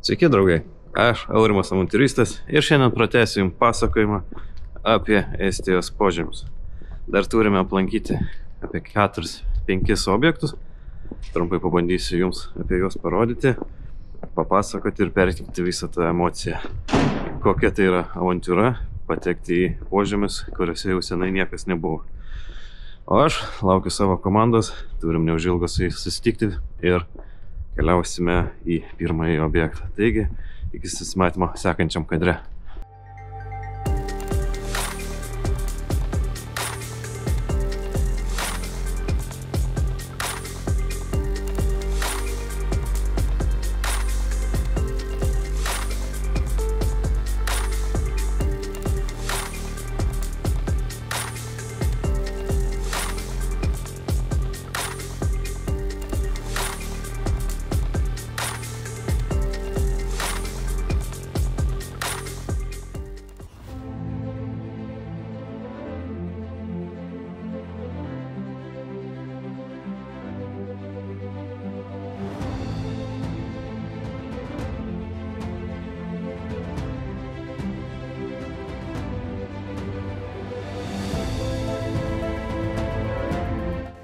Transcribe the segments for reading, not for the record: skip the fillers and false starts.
Sveiki, draugai. Aš Aurimas avantiūristas ir šiandien pratęsiu jums pasakojimą apie Estijos požemius. Dar turime aplankyti apie 4-5 objektus. Trumpai pabandysiu jums apie juos parodyti, papasakoti ir perteikti visą tą emociją. Kokia tai yra avantiūra patekti į požemius, kuriuose jau senai niekas nebuvo. O aš laukiu savo komandos, turim neužilgo su jais susitikti ir keliausime į pirmąjį objektą. Taigi, iki susimatymo sekančiam kadre.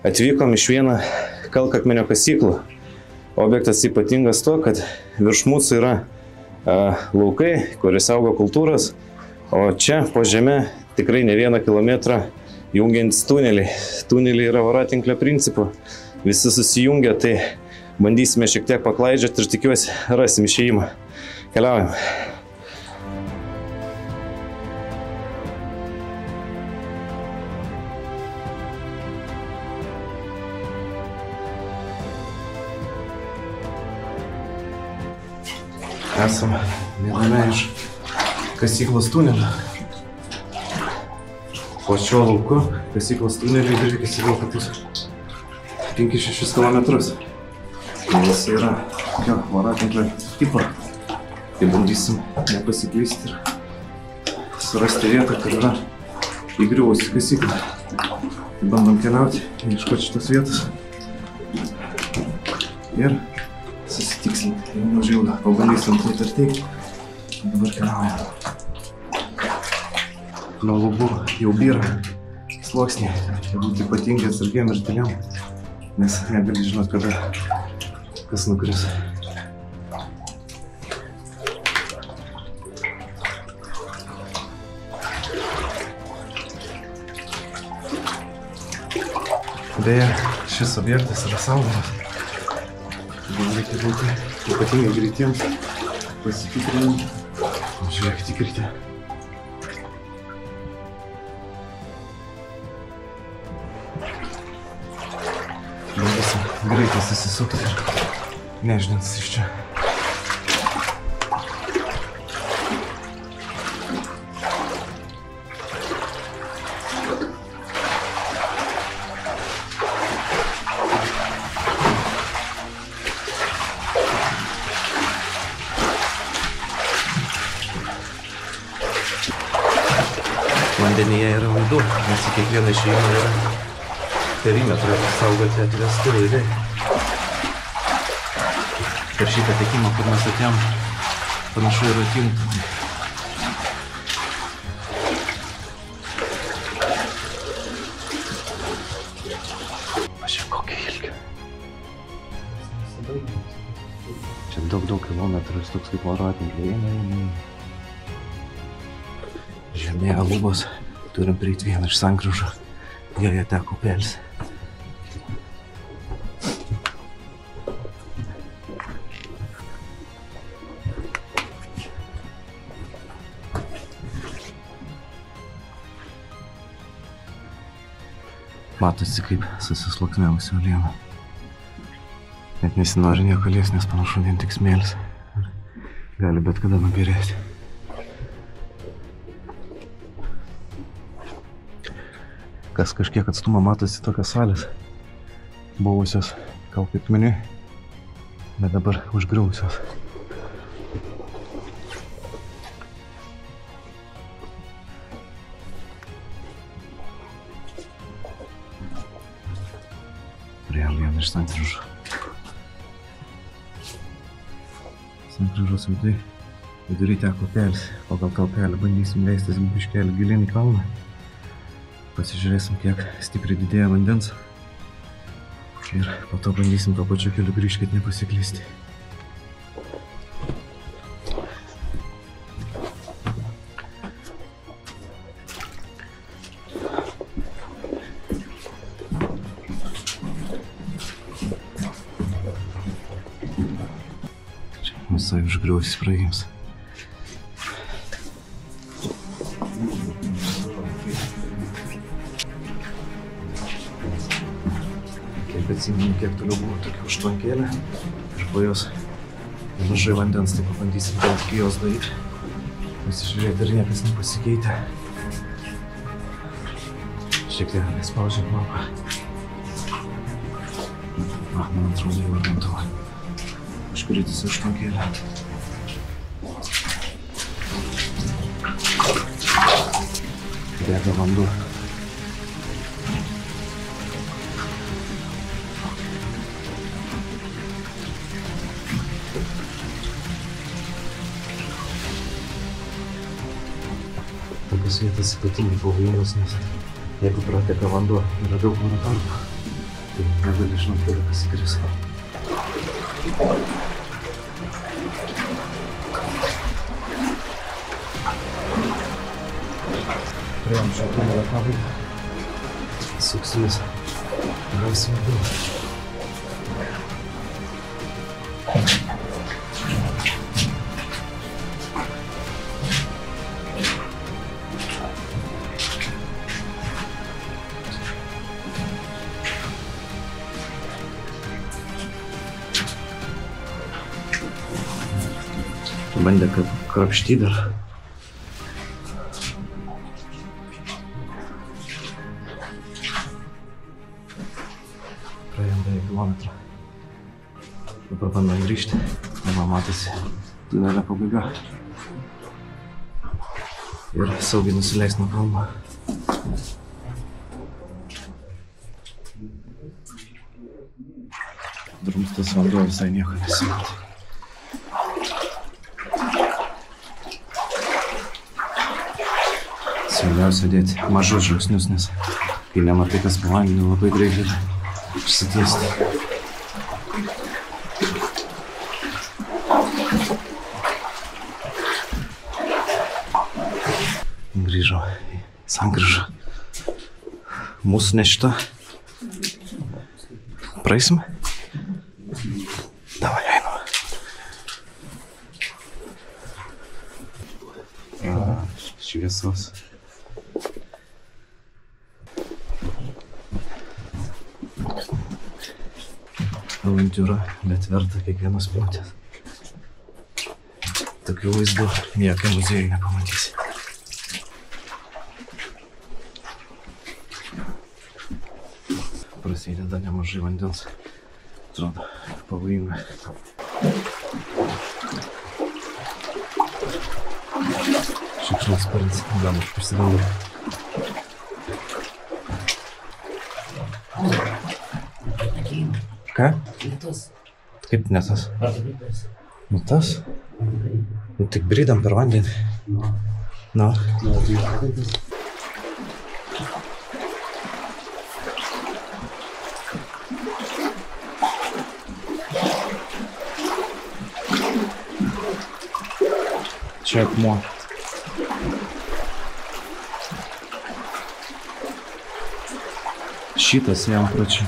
Atvykom iš vieną kalkakmenio kasyklų. Objektas ypatingas tuo, kad virš mūsų yra laukai, kuris auga kultūros, o čia po žeme tikrai ne 1 kilometrą jungiantis tuneliai. Tuneliai yra voratinklio principu, visi susijungia, tai bandysime šiek tiek paklaidžioti ir tikiuosi rasim išėjimą. Keliaujam. Esame viename iš kasyklos tunelio. Po šiuo lauku kasyklos tuneliai driekiasi gal kokius 5-6 kilometrus. Jis yra tokio voratinklio tipo. Tai bandysim nepasiklysti ir surasti vietą, kur yra įgriuvusi kasykla. Tai bandom keliauti, ieškoti šitos vietos. Ir susitikslinti, jau neužilgo, pabandysim tai ir teikti. Dabar keliaujam. Nuo lubų jau byra sluoksniai. Čia būti ypatingai atsargiem ir tyliam, nes negali žinot, kada kas nukris. Beje, šis objektas yra saugomas. Reikia būti ypatingai greitiems, pasitikrinti. Žiūrėk, tikrite. Bandysim greitai susisukti ir nežinantis iš čia. Vandenyje yra laidų, nes į kiekvieną išėjimą yra perimetrą saugoti atvesti laidai. Per šitą tekimą, kur mes atėjom, panašu yra tinkamai. Pažiūrėk, kokia ilgio. Čia daug kilometrų, toks kaip voratinklė. Žemėje lubos, turim prieiti vieną iš sankryžų, joje teko upelis. Matosi, kaip susisluoksniavusi uoliena. Net nesinori nieko liest, nes panašu vien tik smėlis. Gali bet kada nubyrėti. Kas kažkiek atstumą matosi tokios salės, buvusios kalkakmeniui, bet dabar užgriuvusios. Priėjom vieną iš sankryžų. Sankryžos vidury teko upelis. Pagal tą upelį bandysim leistis biškelį gilin į kalną. Pasižiūrėsim, kiek stipriai didėja vandens. Ir po to bandysim to pačiu keliu grįžti, kad nepasiklysti. Čia visai užgriausis praėjims. Atsimenu, kiek toliau buvo tokia užtvankėlė ir po jos mažai vandens, tai pabandysim bent iki jos daryti. Pasižiūrėti, ar niekas nepasikeitė. Šiek tiek nespaudžia kvapą. Man atrodo, jau ir vanduo. Užkritusi užtvankėlė. Bėga vanduo. Tokios vietos ypatingai pavojingos, nes jeigu prateka vanduo yra daug oro tarpų, tai negali žinot, kada pasikris. Priėjom šio tunelio pabaigą. Suksimės. Gausim daug. Bandė krapšty dar. Praėjom beveik kilometrą. Dabar bandom grįžti. Man matosi tunelio pabaiga. Ir saugiai nusileist nuo kalno. Drumstas vanduo visai nieko nesimato. Svarbiausia dėti mažus žingsnius, nes kai nematai, kas po vandeniu, labai greit gali išsitiesti. Grįžau į sankryžą. Mūsų ne šita. Praeisim? Davai, einu. Šviesos. Avantiūra, bet verta kiekvienos minutės. Tokių vaizdų nieką muziejui nepamatysi. Prasideda nemažai vandens. Atrodo, pavojinga. Šikšnosparnis, gal aš pasigalvoju. Ką? Ne tas. Kaip ne tas? Nu tas? Nu tik brydam per vandenį. Nu. Čia akmuo. Šitas jam pračiu.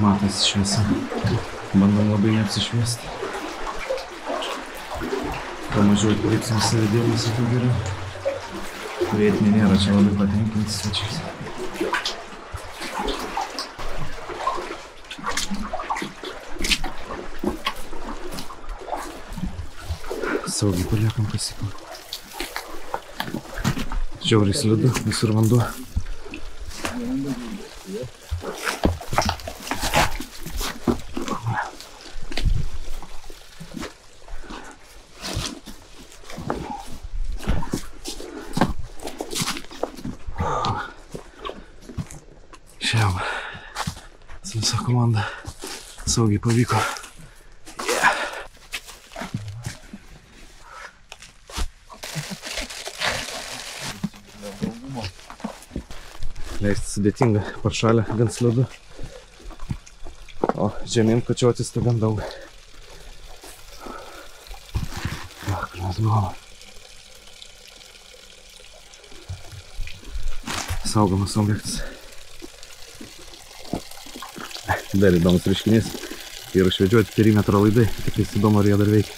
Matas šviesa. Bandom labai neapsišviesti. Pamažiau atkreipsim save dėmesį, tai geriau. Vietiniai nėra čia labai patenkinti svečiais. Saugiai paliekam pasiklą. Žiauriai slidu, visur vanduo. komanda saugiai pavyko. Yeah. Leisti sudėtinga, paršalė, gan slidu. O žemyn kočiotis tai gan daug. Kur mes buvome? Saugomas objektas. Dar įdomus reiškinys. Ir išvedžiuoti perimetro laidai. Tikrai įdomu, ar jie dar veikia.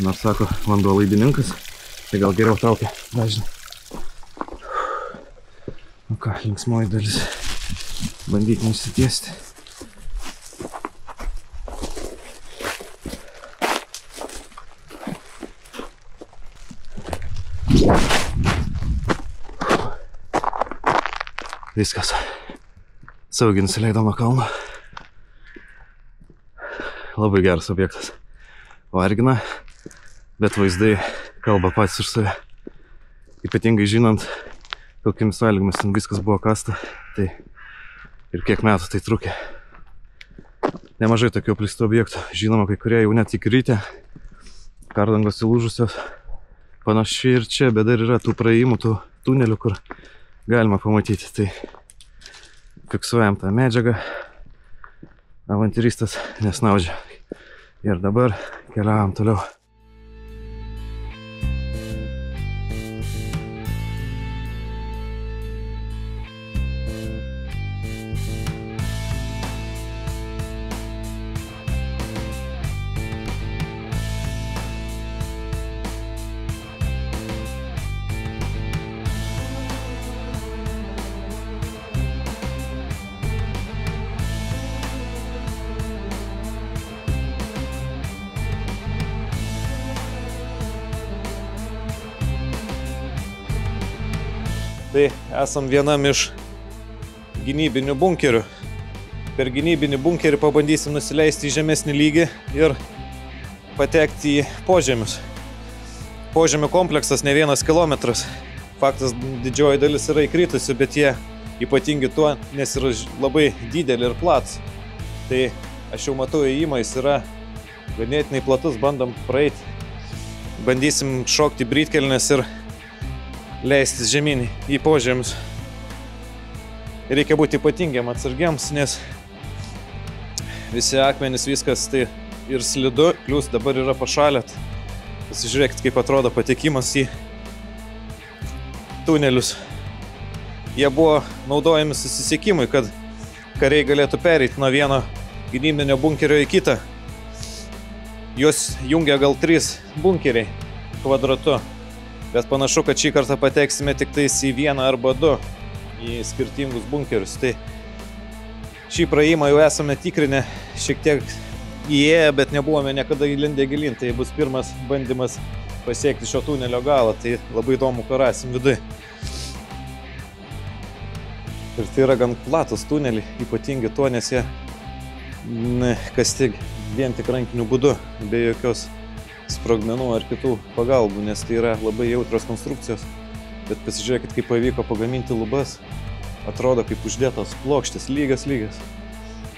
Nors sako, vanduo laidininkas, tai gal geriau traukia dažnį. Nu ką, linksmoji dalis. Bandyti neišsitiesti. Viskas. Saugiai nusileidom nuo kalno. Labai geras objektas. Vargina, bet vaizdai kalba patys už save. Ypatingai žinant, kokiamis sąlygomis ten viskas buvo kasta, tai ir kiek metų tai trukė. Nemažai tokių apleistų objektų. Žinoma, kai kurie jau net įkritę, kardangos įlūžusios. Panašiai ir čia, bet dar yra tų praėjimų, tų tunelių, kur galima pamatyti. Tai fiksuojam tą medžiagą. Avantiristas nesnaudžia. Ir dabar keliavam toliau. Tai esam vienam iš gynybinių bunkerių. Per gynybinį bunkerį pabandysim nusileisti į žemesnį lygį ir patekti į požemius. Požemių kompleksas ne 1 kilometras. Faktas, didžioji dalis yra įkritusi, bet jie ypatingi tuo, nes yra labai didelį ir platus. Tai aš jau matau įėjimą, jis yra ganėtinai platus, bandom praeiti. Bandysim šokti brytkelnes ir leistis žemyn į požemius. Reikia būti ypatingiam, atsargiams, nes visi akmenys, viskas tai ir slidu, plius dabar yra pašalę. Pasižiūrėkit, kaip atrodo patekimas į tunelius. Jie buvo naudojami susisiekimui, kad kariai galėtų pereiti nuo vieno gynybinio bunkerio į kitą. Juos jungia gal 3 bunkeriai kvadratu. Bet panašu, kad šį kartą pateksime tik tais į 1 arba 2 į skirtingus bunkerius. Tai šį praėjimą jau esame tikrinę, šiek tiek įėję, bet nebuvome niekada įlindę gilin. Tai bus pirmas bandymas pasiekti šio tunelio galą. Tai labai įdomu, ką rasim vidui. Ir tai yra gan platus tuneliai, ypatingi tuo, nes jie kasti vien tik rankiniu būdu, be jokios sprogmenų ar kitų pagalbų, nes tai yra labai jautrios konstrukcijos. Bet pasižiūrėkit, kaip pavyko pagaminti lubas. Atrodo, kaip uždėtos plokštės, lygias.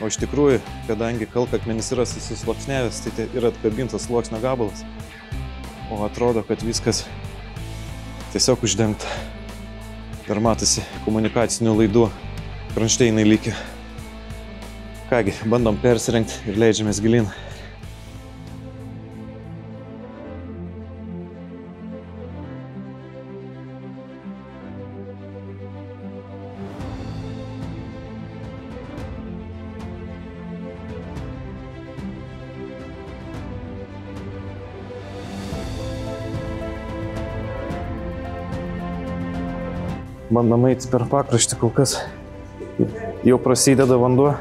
O iš tikrųjų, kadangi kalkakmenis yra susisluoksniavęs, tai yra atkabintas sluoksnio gabalas. O atrodo, kad viskas tiesiog uždengta. Dar matosi komunikacinių laidų kronšteinai likę. Kągi, bandom persirengti ir leidžiamės gilin. Bandom eiti per pakraštį, kol kas jau prasideda vanduo.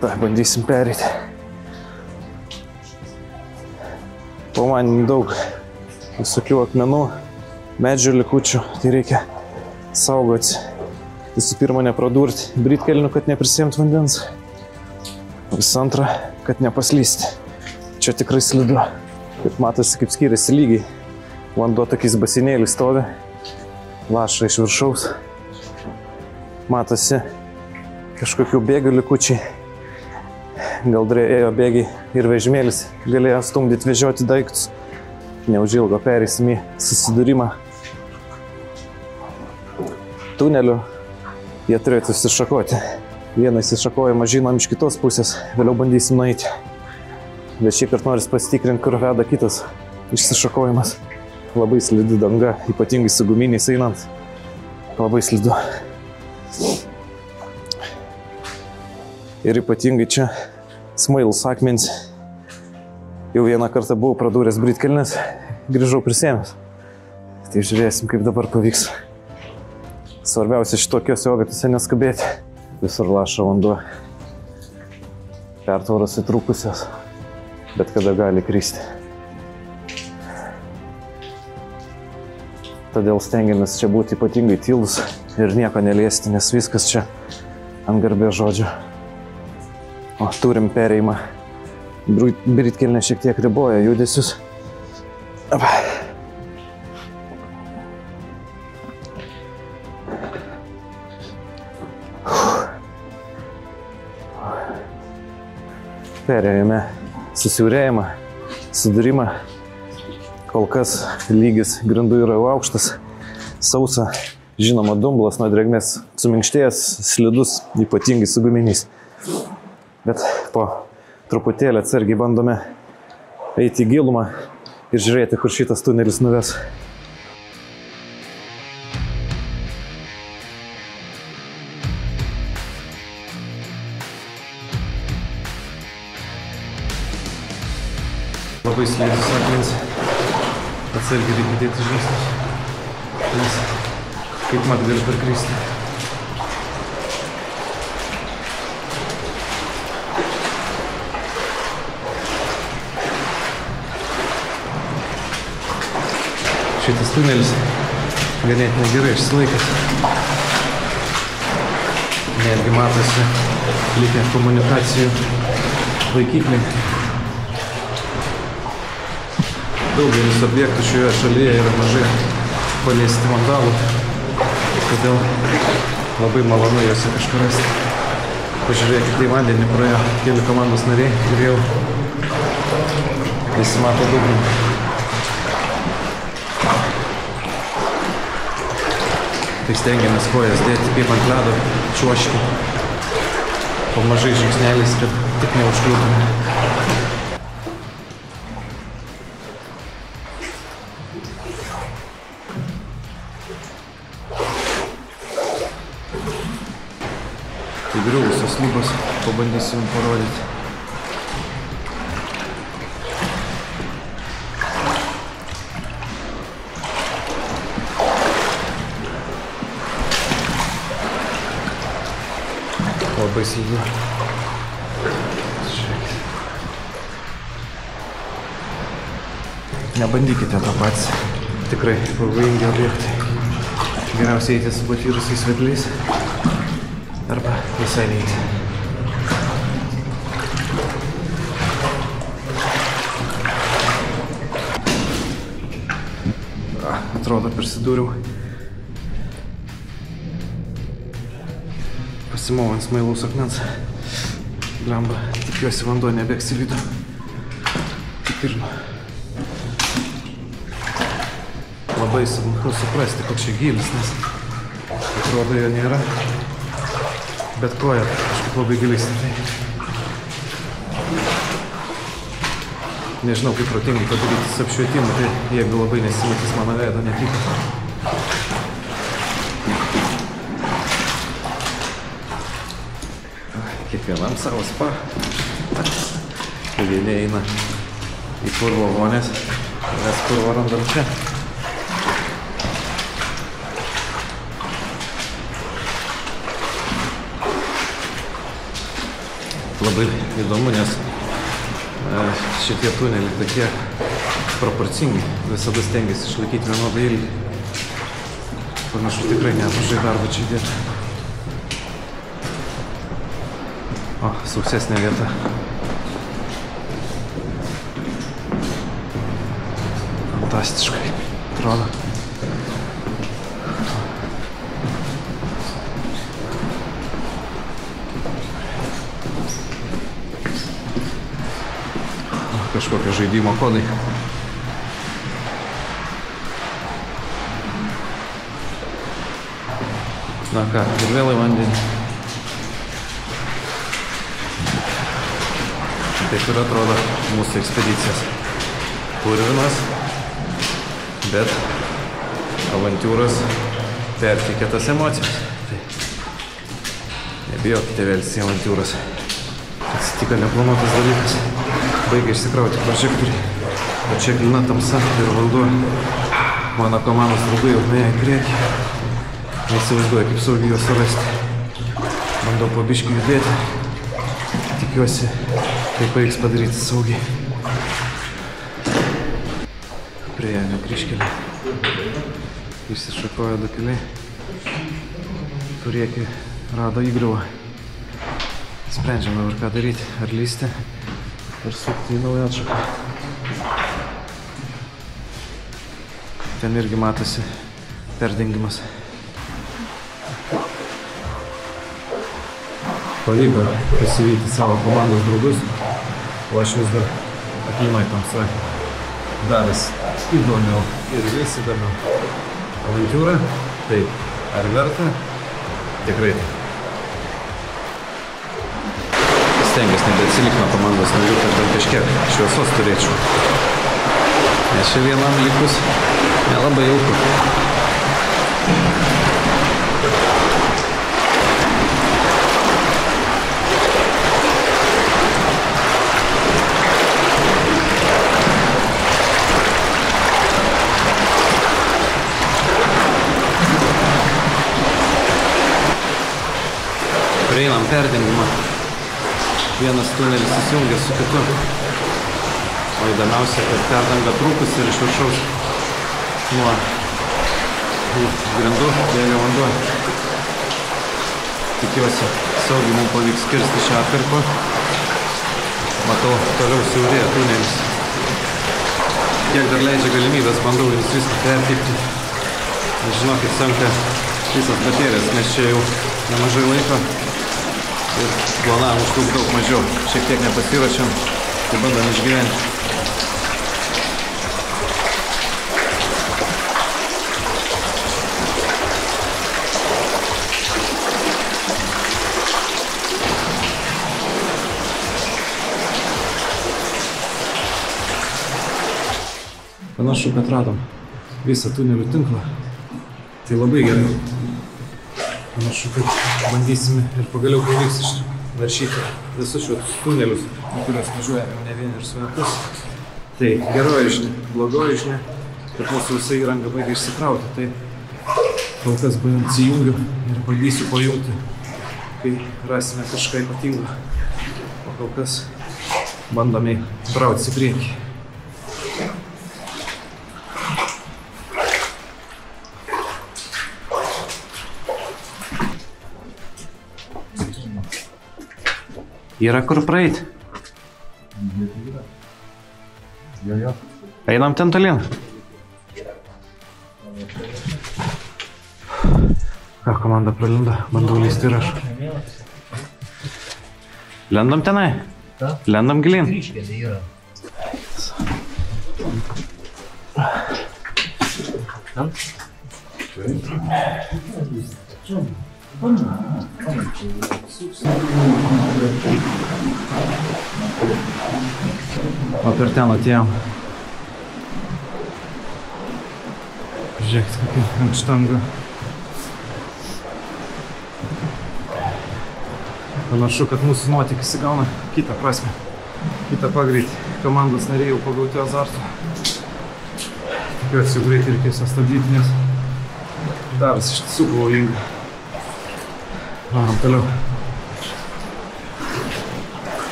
Tai bandysim pereiti. Po manim daug visokių akmenų, medžių likučių, tai reikia saugoti. Visų pirma, nepradurti brytkelnių, kad neprisiimt vandens. Visų antra, kad nepaslysti. Čia tikrai slidu. Kaip matosi, kaip skiriasi lygiai. Vanduo tokiais basinėliais stovi. laša iš viršaus. Matosi kažkokių bėgių likučiai. Gal ėjo bėgiai ir vežimėlis galėjo stumdyti vežioti daiktus. Neužilgo pereisim į susidūrimą tuneliu. Jie turėtų išsišakoti. Vieną išsišakojimą žinom iš kitos pusės, vėliau bandysim nueiti. Bet šį kartą noris pasitikrinti, kur veda kitas išsišakojimas. Labai slidi danga, ypatingai su guminiais einant. Labai slidu. Ir ypatingai čia smailus akmenys. Jau vieną kartą buvau pradūręs britkelnes, grįžau prisėmęs. Tai žiūrėsim, kaip dabar pavyks. Svarbiausia šitokiuose objektose neskubėti. Visur laša vanduo. Pertvaros įtrūkusios, bet kada gali kristi. Todėl stengiamės čia būti ypatingai tylus ir nieko neliesti, nes viskas čia ant garbės žodžio. O turim perėjimą. Britkelnė šiek tiek riboja judesius. Perėjome susiaurėjimą, sudūrimą. Kol kas lygis grindų yra aukštas, sausa, žinoma dumblas nuo drėgmės suminkštėjęs, slidus, ypatingai su guminiais. Bet po truputėlį atsargiai bandome eiti į gilumą ir žiūrėti, kur šitas tunelis nuves. Labai slidus akmenys. Atsargiai reikia dėti žingsnius, nes kaip mat gali perkristi. Šitas tunelis ganėtinai gerai išsilaikęs. Netgi matosi likę komunikacijų laikikliai. Daugelis objektų šioje šalyje yra mažai paliesti vandalų, todėl labai malonu juose kažką rasti. Pažiūrėkite, į vandenį praėjo keli komandos nariai ir jau nesimato dugnų. Tai stengiamės kojas dėti kaip ant ledo, čiuožti po mažai žingsneliais, kad tik neužkliūtume. Įgriuvusios lubos pabandysiu jums parodyti. Labai slidu. Nebandykite to pats. Tikrai pavojingi objektai. Geriausiai eiti su patyrusiais vedliais. Arba visai neiti. Atrodo, persidūriau. Pasimau ant smailaus akmens. Blemba, tikiuosi vanduo nebėgs į vidų. Tikrinu. Labai sunku suprasti, koks čia gylis, nes atrodo jo nėra. Bet koja kažkaip labai giliai stipriai. Nežinau, kaip protingai padaryti su apšvietimu, tai jeigu labai nesimatys mano veido netyko. Kiekvienam savo spa. Vieni eina į purvo vonės, mes purvo randam čia. Labai įdomu, nes šitie tuneliai tokie proporcingi, visada stengiasi išlaikyti vienodą ilgį. Panašu, tikrai nemažai darbo čia įdėta. O, sausesnė vieta. Fantastiškai atrodo. kažkokie žaidimo kodai. Na ką, ir vėl į vandenį. Taip ir atrodo mūsų ekspedicijos. Purvinas, bet avantūros perteikia tas emocijas. Tai nebijokite vėltis į avantūras. Atsitiko neplanuotas dalykas. Baigia išsikrauti prožektoriai. O čia glina tamsa ir vanduo. Mano komandos draugai jau nuėjo į priekį. Neįsivaizduoju, kaip saugiai juos surasti. Bandau po biškį judėti. Tikiuosi, tai pavyks padaryti saugiai. Priėjome kryžkelį. Išsišakojo du keliai. Priekį rado įgriuvą. Sprendžiame dabar ką daryti. Ar lysti, ar sukti į naują atšaką. Ten irgi matosi perdengimas. Pavyko pasivyti savo komandos draugus, o aš vis dar aklinoj tamsoj. Daras įdomiau ir vis įdomiau. Avantūra? Taip. Ar verta? Tikrai taip. Stengiuosi nebeatsilikti nuo komandos narių, kad dar kažkiek šviesos turėčiau. Nes čia vienam likus nelabai jauku. Prieinam perdengimą. Vienas tunelis įsijungia su kitu. O įdomiausia, kad perdanga trūkus ir iš viršaus nuo grindų bėga vanduo. Tikiuosi, saugiai mums pavyks kirsti šią atkarpą. Matau, toliau siaurėja tunelis. Kiek dar leidžia galimybės, bandau vis viską perteikti. Žinokit, senka visas baterijas, nes čia jau nemažai laiko. Ir planavom užtruks daug mažiau. Šiek tiek nepasiruošiam, tai bandom išgyventi. Panašu, kad radom visą tunelių tinklą. Tai labai gerai. Panašu, kad bandysime ir pagaliau pavyks išvaršyti visus šios tunelius, į kuriuos važiuojame ne vien ir su metus. Tai geroji žinia, blogoji žinia, kad mūsų visa įranga baigia išsikrauti. Tai kol kas atsijungiu ir bandysiu pajungti, kai rasime kažką ypatingo. O kol kas bandome brautis į priekį. Yra kur praeit. Jo. Einam ten tolyn. Ką komanda pralindo, bandau lysti ir aš. Lendam tenai? Lendam gilin? Kryžkelė yra. O per ten atėjom. Žiūrėkit, kokia ant štangų. Panašu, kad mūsų nuotykis įgauna kitą prasme, kitą pagreitį. Komandos nariai jau pagauti azartų. Tikiuosi, greitai reikės sustabdyti, nes daras iš tiesų pavojinga. Varom toliau.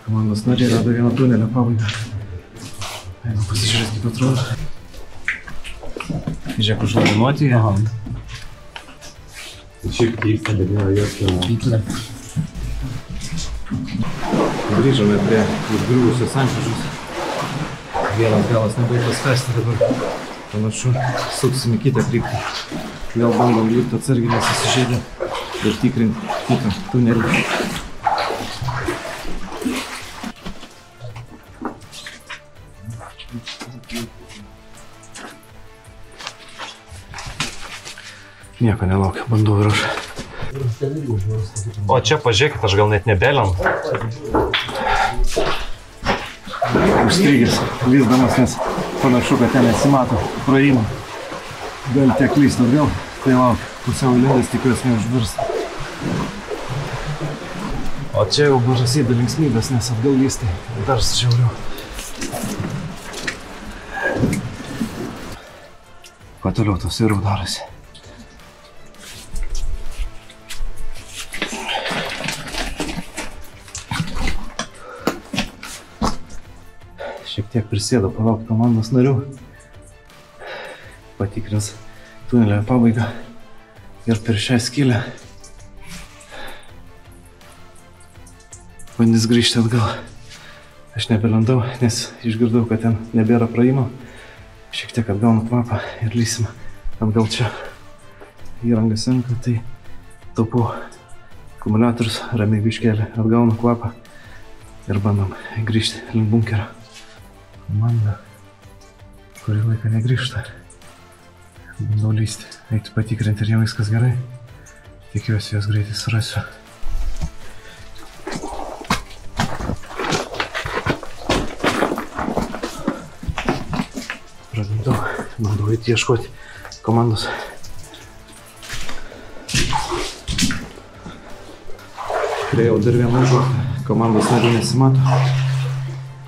Komandos nariai rado vieną tunelio pabaigą. Einam pasižiūrėti, kaip atrodo. Žiūrėk, užlainuoti jie. Šiek keista, bet nėra jokio Vytlė. Grįžome prie užgriuvusios sankryžos. Vienas galas nebaigtas kasti dabar. Panašu, suksim į kitą kryptį. Vėl bandom lipti atsargiai, nes įsižeidę ir tikrinti kitą tunelį. Nieko nelaukia, bandau ir aš. O čia pažiūrėkit, aš gal net nebeliam. Užstrigęs, lysdamas, nes panašu, kad ten nesimato praėjimo. Gali tiek lysti atgal, tai lauk, pusiau lėdės tikiuosi neužvirs. O čia jau mažasybė linksmybės, nes atgal lysti dar žiauriau. Kuo toliau tos ir darosi. Šiek tiek prisėdo palaukti komandos narių, patikrins tunelio pabaigą ir per šią skylę bandys grįžti atgal. Aš nebelendau, nes išgirdau, kad ten nebėra praėjimo. Šiek tiek atgaunu kvapą ir lysim atgal čia. Įranga senka, tai taupau akumuliatorius, ramiai biškelį atgaunu kvapą ir bandom grįžti link bunkerio. Komanda kurį laiką negrįžta. Bandau lysti, eiti patikrinti, ar jau viskas gerai. Tikiuosi, jos greitai surasiu. Bandau eiti ieškoti komandos. Priejau dar vieną užuotą, komandos narių nesimato.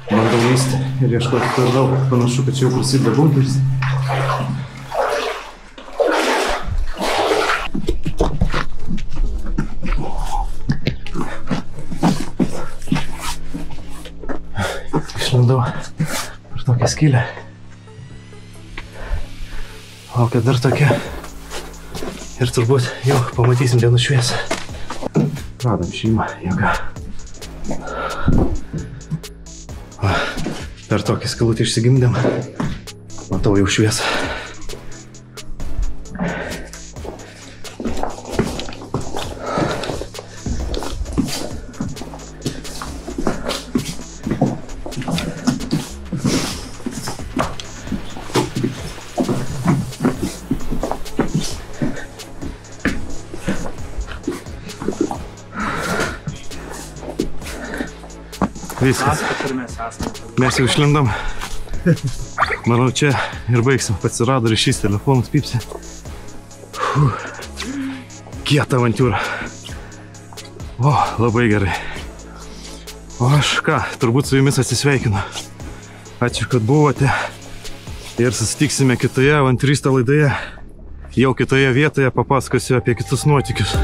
Bandau lysti ir ieškoti per daug, panašu, kad čia jau prasideda bunkeris. Išlindau per tokią skylę. Laukia dar tokia. Ir turbūt jau pamatysim dienų šviesą. Radom šeimą, jėga. Per tokį skalutį išsigimdėm. Matau jau šviesą. Viskas. Mes jau išlindom. Manau, čia ir baigsim. Atsirado ryšys, telefonas pypsi. Kieta avantiūra. O, labai gerai. O aš ką, turbūt su jumis atsisveikinu. Ačiū, kad buvote. Ir susitiksime kitoje avantūristo laidoje. Jau kitoje vietoje papasakosiu apie kitus nuotykius.